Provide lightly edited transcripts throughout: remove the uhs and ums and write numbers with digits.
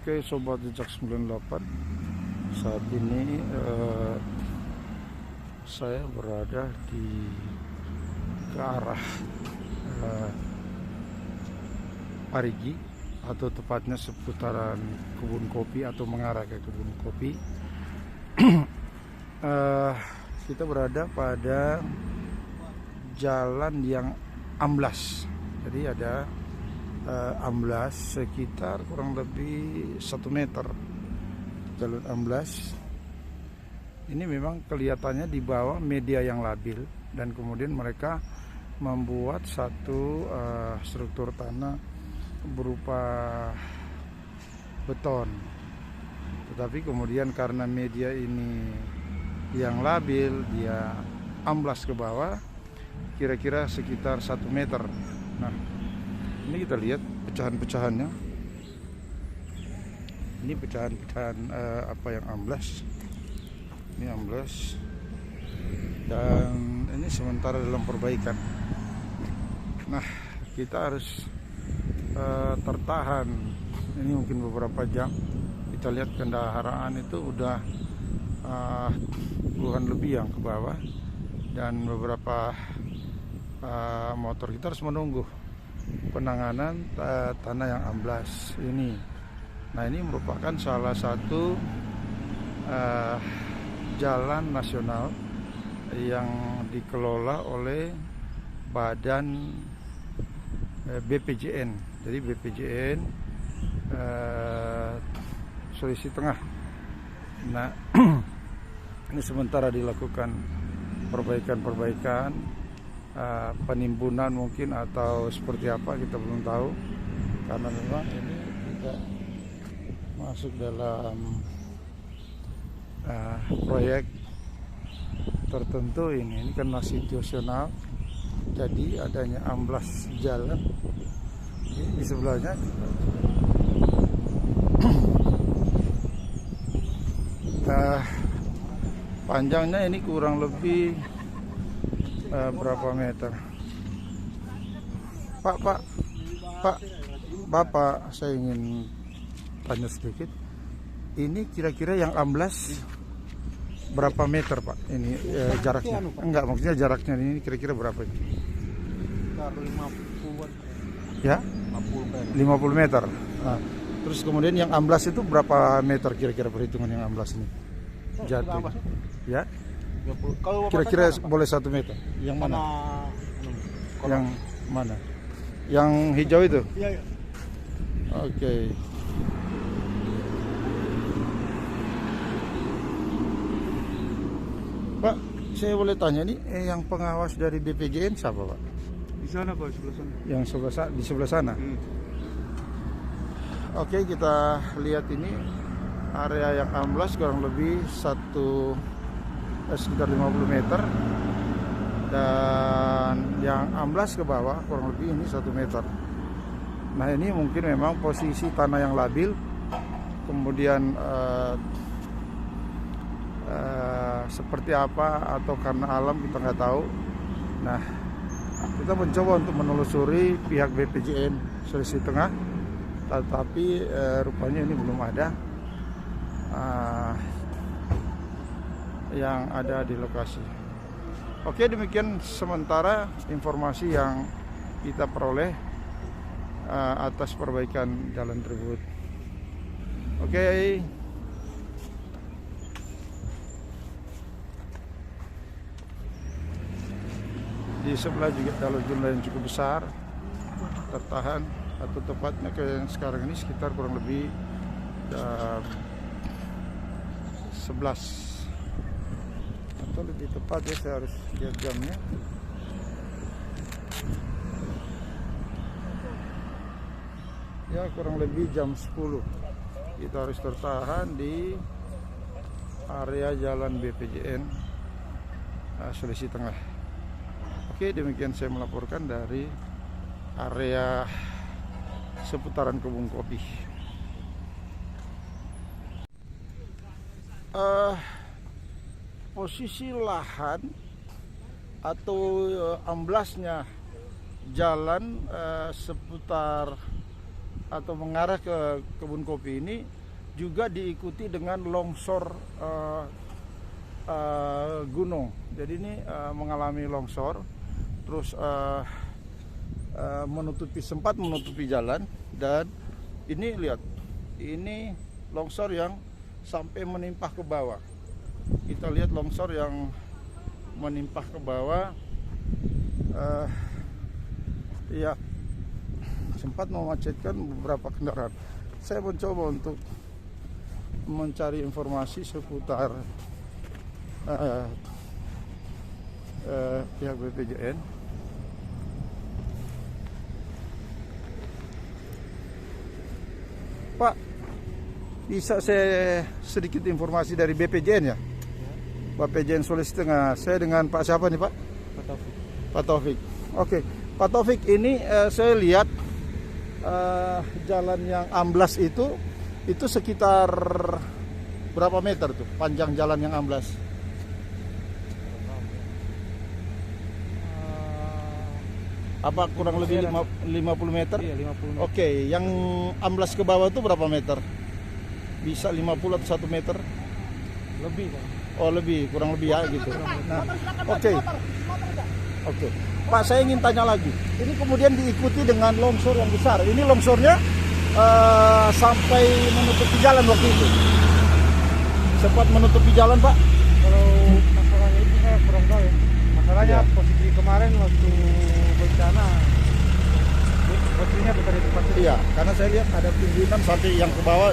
Oke Sobat Jejak 98, saat ini saya berada di ke arah Parigi, atau tepatnya seputaran kebun kopi atau mengarah ke kebun kopi. Kita berada pada jalan yang amblas, jadi ada amblas sekitar kurang lebih 1 meter. Jalur amblas ini memang kelihatannya di bawah media yang labil, dan kemudian mereka membuat satu struktur tanah berupa beton, tetapi kemudian karena media ini yang labil, dia amblas ke bawah kira-kira sekitar 1 meter. Nah, ini kita lihat pecahan-pecahannya. Ini pecahan-pecahan apa yang amblas. Ini amblas, dan ini sementara dalam perbaikan. Nah, kita harus tertahan. Ini mungkin beberapa jam. Kita lihat kendaraan itu udah puluhan lebih yang ke bawah, dan beberapa motor. Kita harus menunggu penanganan tanah yang amblas ini. Nah, ini merupakan salah satu jalan nasional yang dikelola oleh badan BPJN. Jadi BPJN Sulawesi Tengah. Nah, ini sementara dilakukan perbaikan, penimbunan mungkin atau seperti apa, kita belum tahu, karena memang ini tidak masuk dalam proyek tertentu. Ini kan situasional, jadi adanya amblas jalan di sebelahnya. Panjangnya ini kurang lebih berapa meter? Pak, Bapak, saya ingin tanya sedikit. Ini kira-kira yang amblas berapa meter, Pak? Ini jaraknya? Enggak, maksudnya jaraknya ini kira-kira berapa? 50-an. Ya? 50 meter. Nah, terus kemudian yang amblas itu berapa meter kira-kira perhitungan yang amblas ini? Jatuh. Ya? Kira-kira boleh 1 meter. Yang mana? Yang mana? Yang hijau itu? Iya. Oke. Pak, saya boleh tanya nih, yang pengawas dari BPJN siapa, Pak? Di sana, Pak, sebelah sana. Yang di sebelah sana. Oke, kita lihat ini area yang amblas kurang lebih sekitar 50 meter, dan yang amblas ke bawah kurang lebih ini 1 meter. Nah, ini mungkin memang posisi tanah yang labil, kemudian seperti apa, atau karena alam, kita nggak tahu. Nah, kita mencoba untuk menelusuri pihak BPJN Sulawesi Tengah, tetapi rupanya ini belum ada yang ada di lokasi. Oke, demikian sementara informasi yang kita peroleh atas perbaikan jalan tersebut. Oke. Di sebelah juga jalur jumlah yang cukup besar tertahan, atau tepatnya ke yang sekarang ini sekitar kurang lebih 11, atau lebih tepat ya, saya harus lihat jamnya. Ya, kurang lebih jam 10 kita harus tertahan di area jalan BPJN Sulawesi Tengah. Oke, demikian saya melaporkan dari area seputaran kebun kopi. Posisi lahan atau amblasnya jalan seputar atau mengarah ke kebun kopi ini juga diikuti dengan longsor gunung. Jadi ini mengalami longsor, terus sempat menutupi jalan, dan ini lihat, ini longsor yang sampai menimpah ke bawah. Kita lihat longsor yang menimpah ke bawah, ya sempat memacetkan beberapa kendaraan. Saya mencoba untuk mencari informasi seputar pihak BPJN. Pak, bisa saya sedikit informasi dari BPJN ya? BPJN Sulawesi Tengah. Saya dengan Pak siapa nih Pak? Pak Taufik. Pak Taufik. Oke, Pak Taufik, ini saya lihat jalan yang amblas itu sekitar berapa meter tuh panjang jalan yang amblas? Apa kurang lebih 50 meter? Iya, 50 meter. Oke, yang amblas ke bawah itu berapa meter? Bisa 50 atau 1 meter? Lebih kan? Oh lebih, kurang lebih ya gitu. Nah, oke. Oke. Pak, saya ingin tanya lagi. Ini kemudian diikuti dengan longsor yang besar. Ini longsornya sampai menutupi jalan waktu itu. Sempat menutupi jalan, Pak? Kalau masalahnya itu saya kurang tahu ya. Masalahnya Ya. posisi kemarin waktu bencana, posisinya bukan di tempat itu. Iya, karena saya lihat ada timbunan sampai yang ke bawah,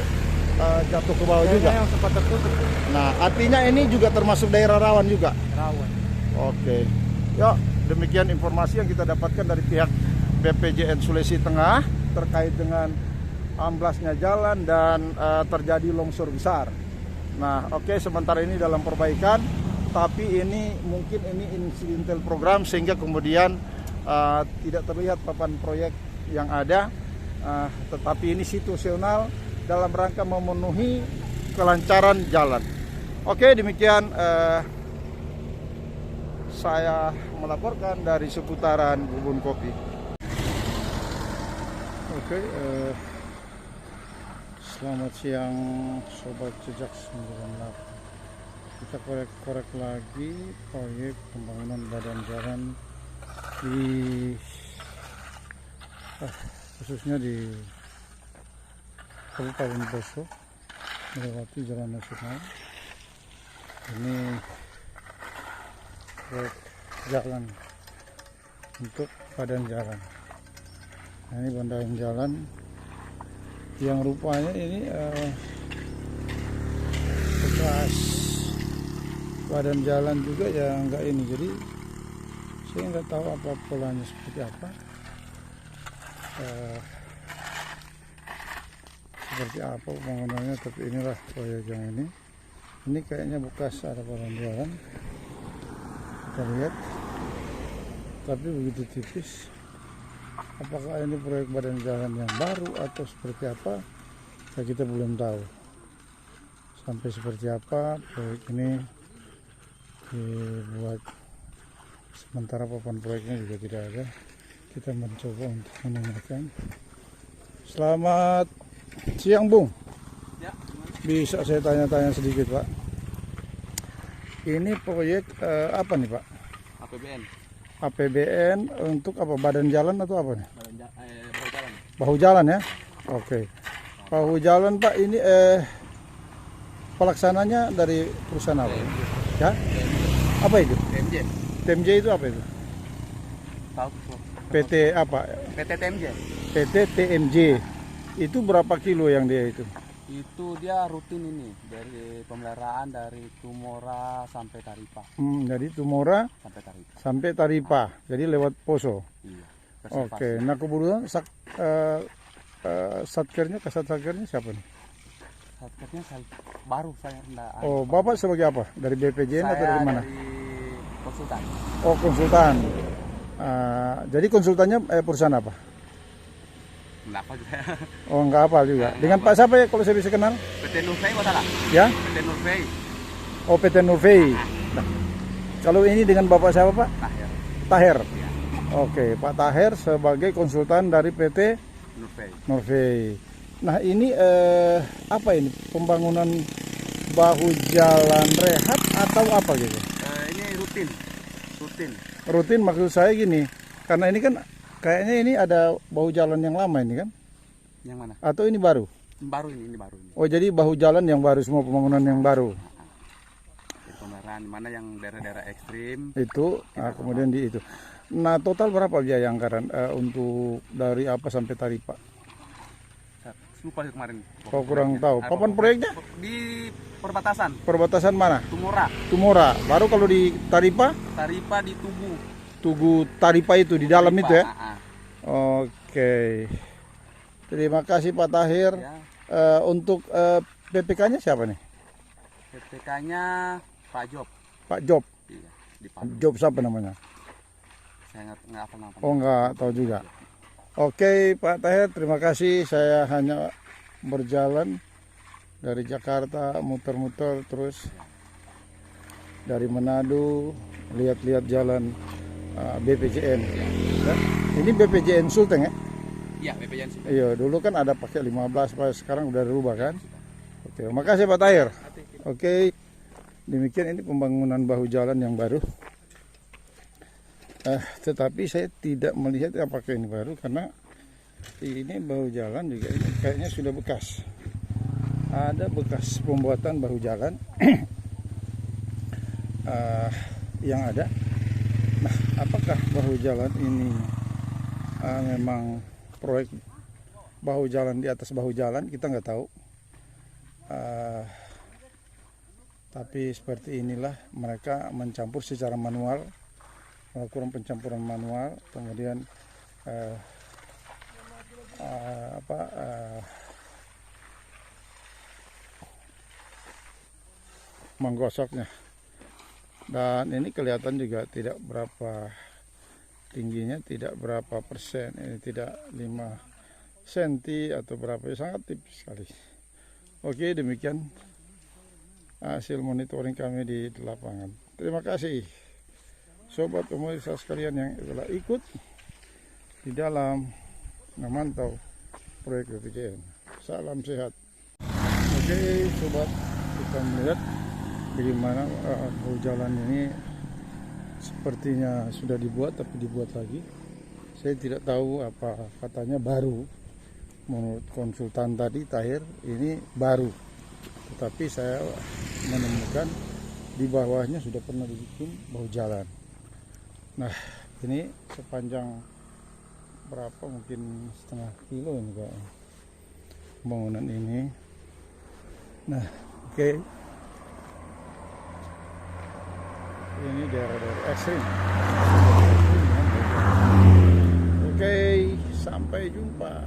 jatuh ke bawah juga. Yang sempat tertutup Nah, artinya ini juga termasuk daerah rawan juga. rawan. Oke. Ya, demikian informasi yang kita dapatkan dari pihak BPJN Sulawesi Tengah terkait dengan amblasnya jalan dan terjadi longsor besar. Nah, oke, sementara ini dalam perbaikan, tapi ini mungkin ini incidental program sehingga kemudian tidak terlihat papan proyek yang ada, tetapi ini situasional dalam rangka memenuhi kelancaran jalan. Oke, demikian saya melaporkan dari seputaran Kebun Kopi. Oke, selamat siang Sobat Jejak 98. Kita korek-korek lagi proyek pembangunan badan jalan di khususnya di Kabupaten Poso melewati jalan nasional. Ini proyek jalan untuk badan jalan. Nah, ini badan jalan yang rupanya ini bekas badan jalan juga ya, enggak ini. Jadi saya nggak tahu apa polanya seperti apa, seperti apa pembangunannya, tapi inilah proyek yang ini kayaknya bekas ada badan jalan, kita lihat, tapi begitu tipis. Apakah ini proyek badan jalan yang baru atau seperti apa, kita belum tahu sampai seperti apa proyek ini dibuat. Sementara papan proyeknya juga tidak ada. Kita mencoba untuk menanyakan. Selamat siang, Bung. Ya, Bisa saya tanya-tanya sedikit, Pak? Ini proyek apa nih, Pak? APBN. APBN untuk apa? Badan jalan atau apa nih? Bahu jalan. Bahu jalan ya? Oke. Bahu jalan, Pak, ini pelaksananya dari perusahaan apa? Ya? Apa itu? TMJ. TMJ itu apa itu? Tahu. PT apa? PT TMJ. PT TMJ. Itu berapa kilo yang dia itu? Itu dia rutin ini dari pemeliharaan dari Tumora sampai Taripa. Jadi Tumora Sampai Taripa. sampai Taripa. Jadi lewat Poso. Iya. Oke. Nah, kemudian satkernya, kasat satkernya siapa nih? Satkernya baru saya enggak. Oh, Bapak sebagai apa? Dari BPJN atau dari mana? Dari konsultan. Oh, konsultan. Jadi konsultannya perusahaan apa? Enggak apa juga. Oh, enggak apa juga. Dengan Pak siapa ya kalau saya bisa kenal? PT Nurvei masalah. Ya? PT Nurvei. Oh, PT Nurvei. Nah, kalau ini dengan Bapak siapa, Pak? Tahir. Taher. Ya. Oke, Pak Taher sebagai konsultan dari PT Nurvei. Nurvei. Nah ini apa ini? Pembangunan bahu jalan rehab atau apa gitu? Ini rutin. Rutin maksud saya gini, karena ini kan kayaknya ini ada bahu jalan yang lama ini kan? Yang mana? Atau ini baru? Ini baru ini. Oh jadi bahu jalan yang baru, semua pembangunan yang baru. Jadi pemeliharaan mana yang daerah-daerah ekstrim. Itu, kemudian di itu. Nah total berapa biaya anggaran untuk dari apa sampai Taripa? Lupa kemarin. Kau kurang tahu. Papan proyeknya? Di perbatasan. Perbatasan mana? Tumora. Baru kalau di Taripa? Taripa di Tugu. Tugu Taripa itu di dalam Taripa, itu ya? Oke. Terima kasih Pak Tahir. Ya. Untuk PPK-nya siapa nih? PPK-nya Pak Job. Pak Job. Iya, di Palu. Job siapa namanya? Saya nggak hafal nama. Oh nggak tahu juga. Oke Pak Tahir, terima kasih. Saya hanya berjalan dari Jakarta, muter-muter terus dari Manado, lihat-lihat jalan BPJN. Ya. Ini BPJN Sulteng ya? Iya, BPJN Sulteng. Iya, dulu kan ada pakai 15, Pak, sekarang udah dirubah kan? Oke, makasih Pak Tahir. Oke, demikian ini pembangunan bahu jalan yang baru. Tetapi saya tidak melihat apakah ini baru karena ini bahu jalan juga ini kayaknya sudah bekas. Ada bekas pembuatan bahu jalan yang ada. Nah, apakah bahu jalan ini memang proyek bahu jalan di atas bahu jalan, kita nggak tahu. Tapi seperti inilah mereka mencampur secara manual, melakukan pencampuran manual, kemudian menggosoknya. Dan ini kelihatan juga tidak berapa tingginya, tidak berapa persen, ini tidak 5 cm atau berapa, sangat tipis sekali. Oke, demikian hasil monitoring kami di lapangan. Terima kasih sobat pemirsa sekalian yang telah ikut di dalam memantau proyek BPJN. Salam sehat. Oke sobat, kita melihat bagaimana bahu jalan ini sepertinya sudah dibuat, tapi dibuat lagi. Saya tidak tahu apa, katanya baru. Menurut konsultan tadi Tahir ini baru, tetapi saya menemukan di bawahnya sudah pernah dibikin bahu jalan. Nah ini sepanjang berapa, mungkin setengah kilo ini kayaknya bangunan ini. Nah oke. Ini daerah-daerah ekstrim. Oke, sampai jumpa.